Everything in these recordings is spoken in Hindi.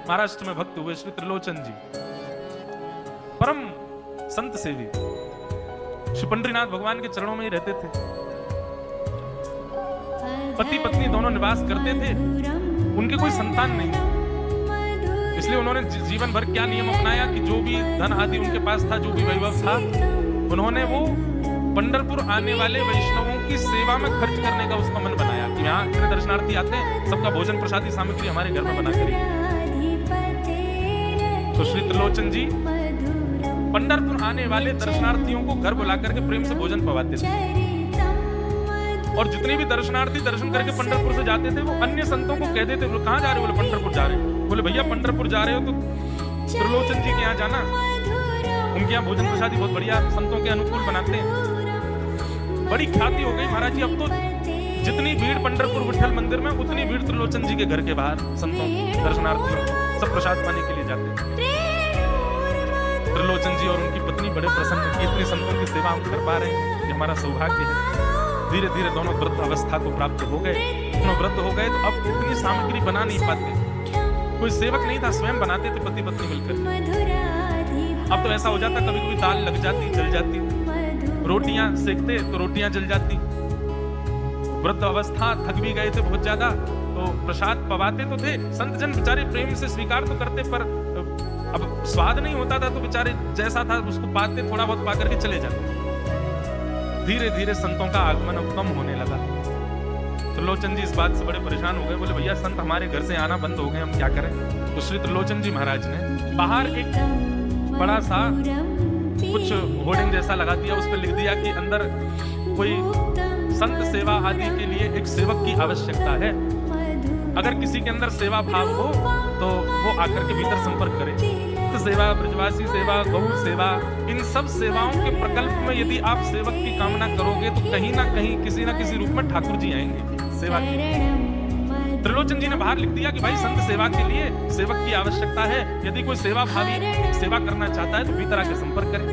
महाराष्ट्र में भक्त हुए श्री त्रिलोचन जी, परम संत सेवी, श्री पंडरीनाथ भगवान के चरणों में ही रहते थे। पति पत्नी दोनों निवास करते थे, उनके कोई संतान नहीं, इसलिए उन्होंने जीवन भर क्या नियम अपनाया कि जो भी धन आदि उनके पास था, जो भी वैभव था, उन्होंने वो पंढरपुर आने वाले वैष्णवों की सेवा में खर्च करने का उसका मन बनाया कि यहाँ इतने दर्शनार्थी आते हैं, सबका भोजन प्रसादी सामग्री हमारे घर में बना करेंगे। तो श्री त्रिलोचन जी पंढरपुर आने वाले दर्शनार्थियों को घर बुला करके प्रेम से भोजन पवाते थे, और जितने भी दर्शनार्थी दर्शन करके पंढरपुर से जाते थे वो अन्य संतों को कह देते, बोले कहाँ जा रहे हो? बोले पंढरपुर जा रहे हैं। बोले भैया पंढरपुर जा रहे हो तो त्रिलोचन जी के यहाँ जाना, उनके यहाँ भोजन प्रसादी बहुत बढ़िया संतों के अनुकूल बनाते हैं। बड़ी ख्याति हो गई महाराज जी, अब तो जितनी भीड़ पंढरपुर विठल मंदिर में उतनी भीड़ त्रिलोचन जी के घर के बाहर संतों दर्शनार्थियों सब प्रसाद पाने के लिए जाते। त्रिलोचन जी और उनकी पत्नी बड़े प्रसन्न कि इतनी संतों की सेवा हम कर पा रहे हैं, ये हमारा सौभाग्य है। धीरे धीरे दोनों वृद्ध अवस्था को प्राप्त हो गए, दोनों वृद्ध हो गए तो अब इतनी सामग्री बना नहीं पाते, कोई सेवक नहीं था, स्वयं बनाते थे पति पत्नी मिलकर। अब तो ऐसा हो जाता कभी कभी दाल लग जाती, जल जाती, रोटियां सेकते तो रोटियां जल जाती। वृद्ध अवस्था, थक भी गए थे बहुत ज्यादा, तो प्रसाद पवाते तो थे, संत जन बेचारे प्रेम से स्वीकार तो करते, पर अब स्वाद नहीं होता था तो बेचारे जैसा था उसको पाते, थोड़ा बहुत पा करके चले जाते। धीरे धीरे संतों का आगमन अब कम होने लगा। त्रिलोचन जी इस बात से बड़े परेशान हो गए, बोले भैया संत हमारे घर से आना बंद हो गए, हम क्या करें? तो श्री त्रिलोचन जी महाराज ने बाहर एक बड़ा सा कुछ होर्डिंग जैसा लगा दिया, उस पर लिख दिया कि अंदर कोई संत सेवा आदि के लिए एक सेवक की आवश्यकता है, अगर किसी के अंदर सेवा भाव हो तो वो आकर के भीतर संपर्क करे। सेवा, ब्रजवासी सेवा, गौ सेवा, इन सब सेवाओं के प्रकल्प में यदि आप सेवक की कामना करोगे तो कहीं ना कहीं किसी ना किसी रूप में ठाकुर जी आएंगे सेवा के। त्रिलोचन जी ने बाहर लिख दिया कि भाई संत सेवा के लिए सेवक की आवश्यकता है, यदि कोई सेवा भावी सेवा करना चाहता है तो भीतर आके संपर्क करे।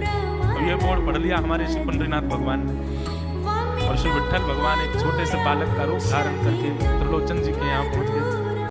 तो ये बोर्ड पढ़ लिया हमारे श्री पंडरीनाथ भगवान ने, और श्री विठल भगवान एक छोटे से बालक का रूप धारण करके त्रिलोचन जी के यहाँ पहुंच गए।